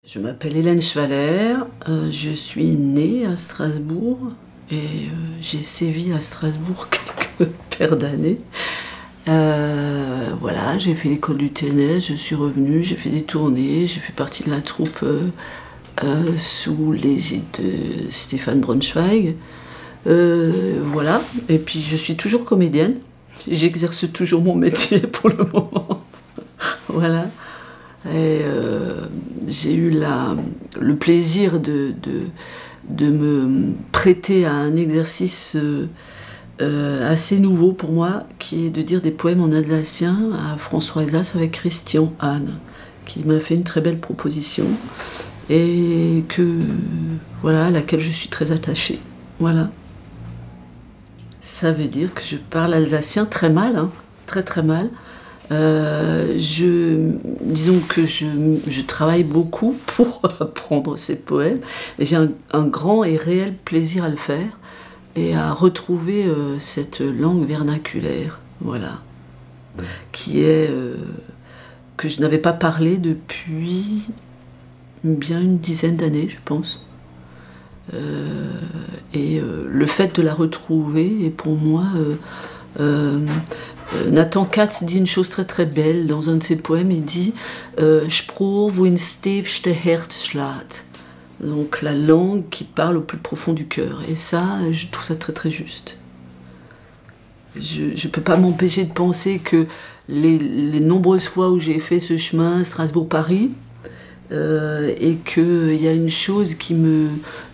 Je m'appelle Hélène Schwaller, je suis née à Strasbourg et j'ai sévi à Strasbourg quelques paires d'années. Voilà, j'ai fait l'école du TNS, je suis revenue, j'ai fait des tournées, j'ai fait partie de la troupe sous l'égide de Stéphane Braunschweig. Voilà, et puis je suis toujours comédienne, j'exerce toujours mon métier pour le moment. Voilà. Et j'ai eu le plaisir de me prêter à un exercice assez nouveau pour moi, qui est de dire des poèmes en alsacien à François Alsace avec Christian Hahn, qui m'a fait une très belle proposition et voilà, à laquelle je suis très attachée. Voilà. Ça veut dire que je parle alsacien très mal, hein, très très mal. Disons que je travaille beaucoup pour apprendre ces poèmes, et j'ai un grand et réel plaisir à le faire et à retrouver cette langue vernaculaire, voilà, que je n'avais pas parlé depuis bien une dizaine d'années, je pense. Le fait de la retrouver est pour moi... Nathan Katz dit une chose très très belle dans un de ses poèmes. Il dit Spruch wo ins tiefste Herz schlägt. Donc la langue qui parle au plus profond du cœur. Et ça, je trouve ça très très juste. Je ne peux pas m'empêcher de penser que les nombreuses fois où j'ai fait ce chemin Strasbourg-Paris, et qu'il y a une chose qui me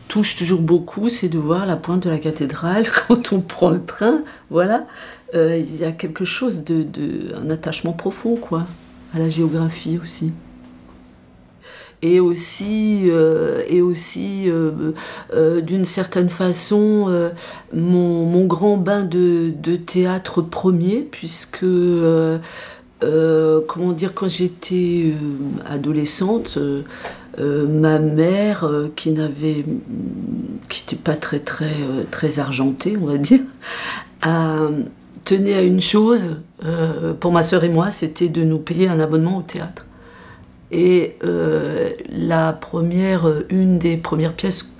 touche toujours beaucoup, c'est de voir la pointe de la cathédrale quand on prend le train, voilà. Il y a quelque chose un attachement profond, quoi, à la géographie aussi. Et aussi d'une certaine façon, mon grand bain de théâtre premier, puisque, comment dire, quand j'étais adolescente, ma mère, qui n'était pas très argentée, on va dire, tenait à une chose, pour ma sœur et moi, c'était de nous payer un abonnement au théâtre. Et une des premières pièces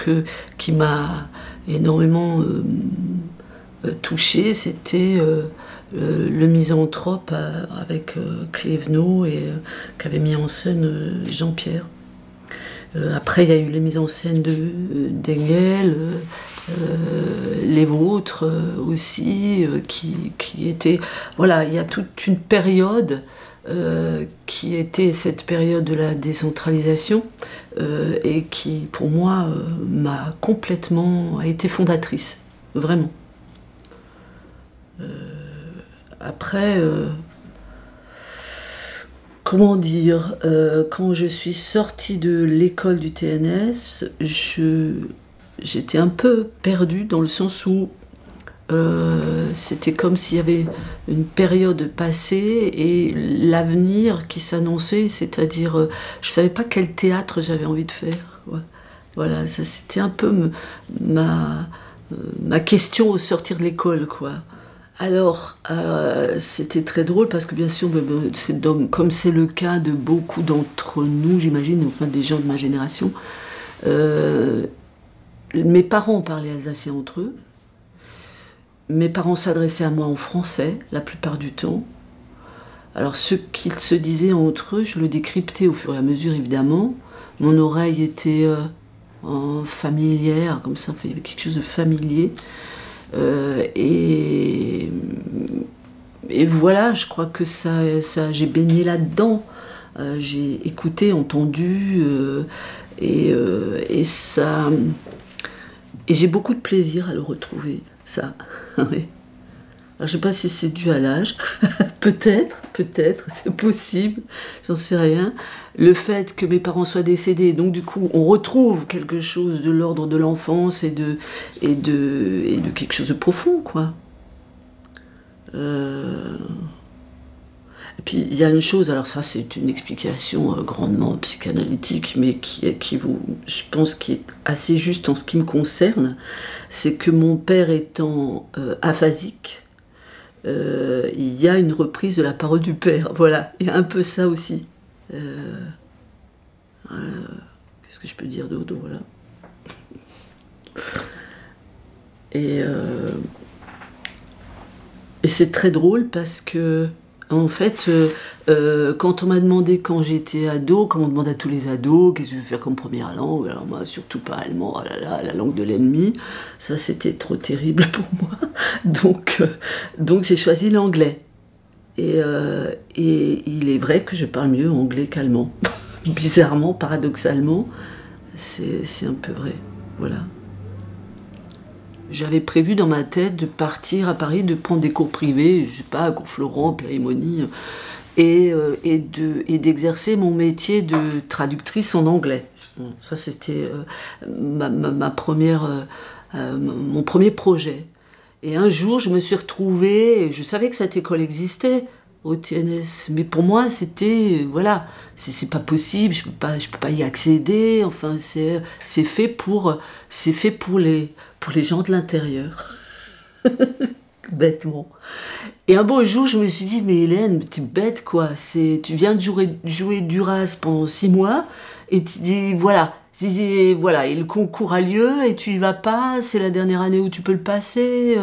qui m'a énormément touchée, c'était Le Misanthrope avec Clévenot, et qu'avait mis en scène Jean-Pierre. Après, il y a eu les mises en scène d'Engel, les vôtres aussi, qui étaient... Voilà, il y a toute une période qui était cette période de la décentralisation, et qui, pour moi, a été fondatrice, vraiment. Après... Comment dire, quand je suis sortie de l'école du TNS, j'étais un peu perdue dans le sens où c'était comme s'il y avait une période passée et l'avenir qui s'annonçait, c'est-à-dire je ne savais pas quel théâtre j'avais envie de faire, quoi. Voilà, ça c'était un peu ma question au sortir de l'école, quoi. Alors, c'était très drôle parce que bien sûr, comme c'est le cas de beaucoup d'entre nous, j'imagine, enfin des gens de ma génération, mes parents parlaient alsacien entre eux, mes parents s'adressaient à moi en français la plupart du temps. Alors ce qu'ils se disaient entre eux, je le décryptais au fur et à mesure évidemment. Mon oreille était familière, comme ça, il y avait quelque chose de familier. Et voilà, je crois que j'ai baigné là-dedans. J'ai écouté, entendu, et j'ai beaucoup de plaisir à le retrouver, ça. Oui. Alors, je ne sais pas si c'est dû à l'âge, peut-être, c'est possible, j'en sais rien. Le fait que mes parents soient décédés, donc du coup, on retrouve quelque chose de l'ordre de l'enfance et de quelque chose de profond, quoi. Et puis, il y a une chose, alors ça, c'est une explication grandement psychanalytique, mais je pense, qui est assez juste en ce qui me concerne, c'est que mon père étant aphasique, il y a une reprise de la parole du père. Voilà, il y a un peu ça aussi. Qu'est-ce que je peux dire d'autre? Voilà. Et c'est très drôle parce que, en fait, quand on m'a demandé quand j'étais ado, comme on demande à tous les ados, qu'est-ce que je veux faire comme première langue, alors moi, surtout pas allemand, oh là là, la langue de l'ennemi, ça c'était trop terrible pour moi. Donc j'ai choisi l'anglais. Et il est vrai que je parle mieux anglais qu'allemand. Bizarrement, paradoxalement, c'est un peu vrai. Voilà. J'avais prévu dans ma tête de partir à Paris, de prendre des cours privés, je sais pas, à cours Florent, Périmonie, et d'exercer mon métier de traductrice en anglais. Bon, ça, c'était ma première, mon premier projet. Et un jour, je me suis retrouvée, je savais que cette école existait au TNS, mais pour moi, c'était, voilà, c'est pas possible, je peux pas y accéder, enfin, c'est fait pour les gens de l'intérieur. Bêtement. Et un beau jour, je me suis dit, mais Hélène, t'es bête, quoi, tu viens de jouer Duras pendant 6 mois, et tu dis, voilà, et le concours a lieu et tu y vas pas, c'est la dernière année où tu peux le passer,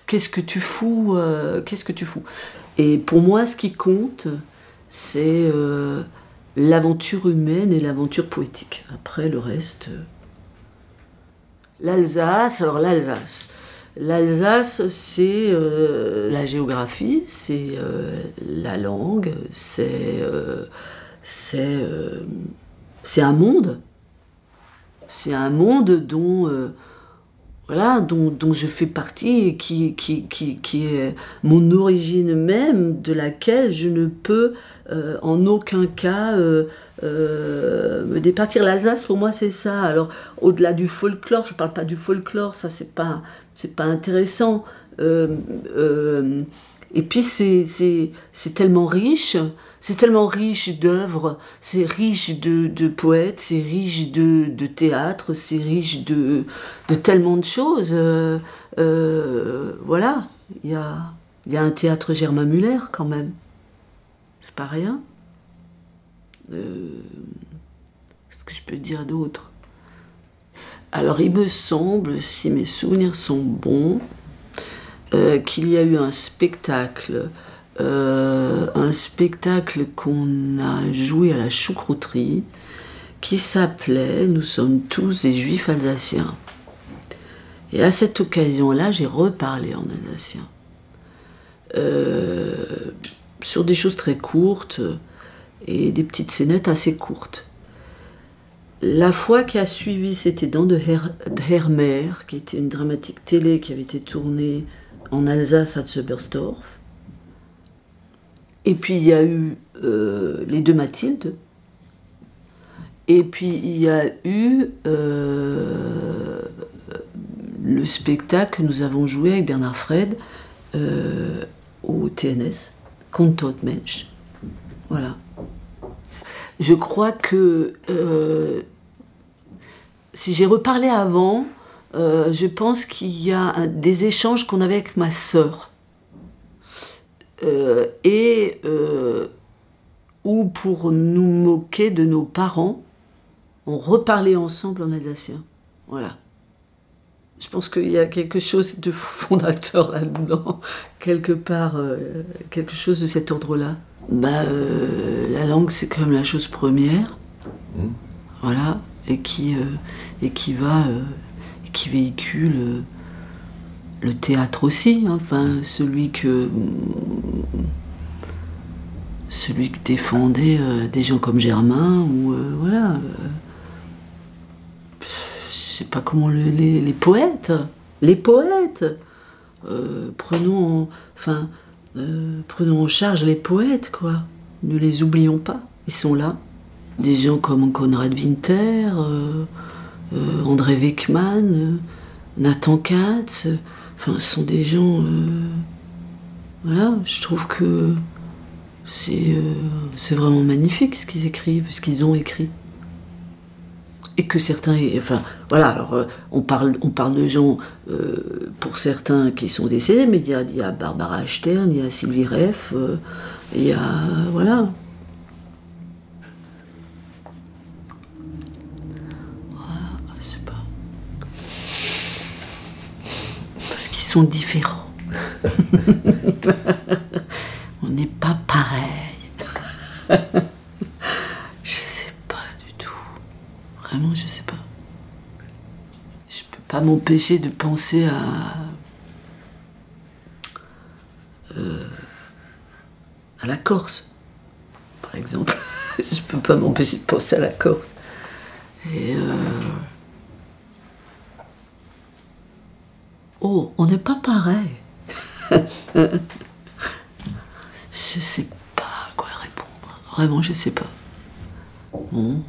qu'est-ce que tu fous, Et pour moi, ce qui compte, c'est l'aventure humaine et l'aventure poétique. Après, le reste... L'Alsace, c'est la géographie, c'est la langue, c'est un monde. C'est un monde dont je fais partie et qui est mon origine même, de laquelle je ne peux en aucun cas me départir. L'Alsace, pour moi, c'est ça. Alors, au-delà du folklore, je ne parle pas du folklore, ça, c'est pas intéressant. Et puis, c'est tellement riche. C'est tellement riche d'œuvres, c'est riche de poètes, c'est riche de théâtre, c'est riche de tellement de choses. Voilà, il y a un théâtre Germain Muller quand même. C'est pas rien. Qu'est-ce que je peux dire d'autre? Alors il me semble, si mes souvenirs sont bons, qu'il y a eu un spectacle qu'on a joué à la choucrouterie qui s'appelait « Nous sommes tous des juifs alsaciens ». Et à cette occasion-là, j'ai reparlé en alsacien. Sur des choses très courtes et des petites scénettes assez courtes. La fois qui a suivi, c'était dans De Hermer, qui était une dramatique télé qui avait été tournée en Alsace à Zöbersdorf. Et puis il y a eu les deux Mathilde. Et puis il y a eu le spectacle que nous avons joué avec Bernard Fred au TNS, Kontot Mensch. Voilà. Je crois que si j'ai reparlé avant, je pense qu'il y a des échanges qu'on avait avec ma sœur. Ou pour nous moquer de nos parents, on reparlait ensemble en alsacien. Voilà. Je pense qu'il y a quelque chose de fondateur là-dedans, quelque part, quelque chose de cet ordre-là. La langue, c'est quand même la chose première, voilà, et qui véhicule le théâtre aussi, hein, enfin, celui que défendaient des gens comme Germain, ou voilà. Je sais pas comment les poètes. Prenons en charge les poètes, quoi. Ne les oublions pas, ils sont là. Des gens comme Konrad Winter, André Weckmann, Nathan Katz, enfin, ce sont des gens... voilà, je trouve que c'est vraiment magnifique ce qu'ils écrivent, ce qu'ils ont écrit. Et que certains... Enfin, voilà, alors on parle de gens, pour certains, qui sont décédés, mais il y a Barbara Stern, il y a Sylvie Reff, il y a... Voilà. sont différents. On n'est pas pareil. Je sais pas du tout. Vraiment, je sais pas. Je peux pas m'empêcher de penser à la Corse, par exemple. Je peux pas m'empêcher de penser à la Corse. Et oh, on n'est pas pareil. Je sais pas à quoi répondre. Vraiment, je sais pas. Bon.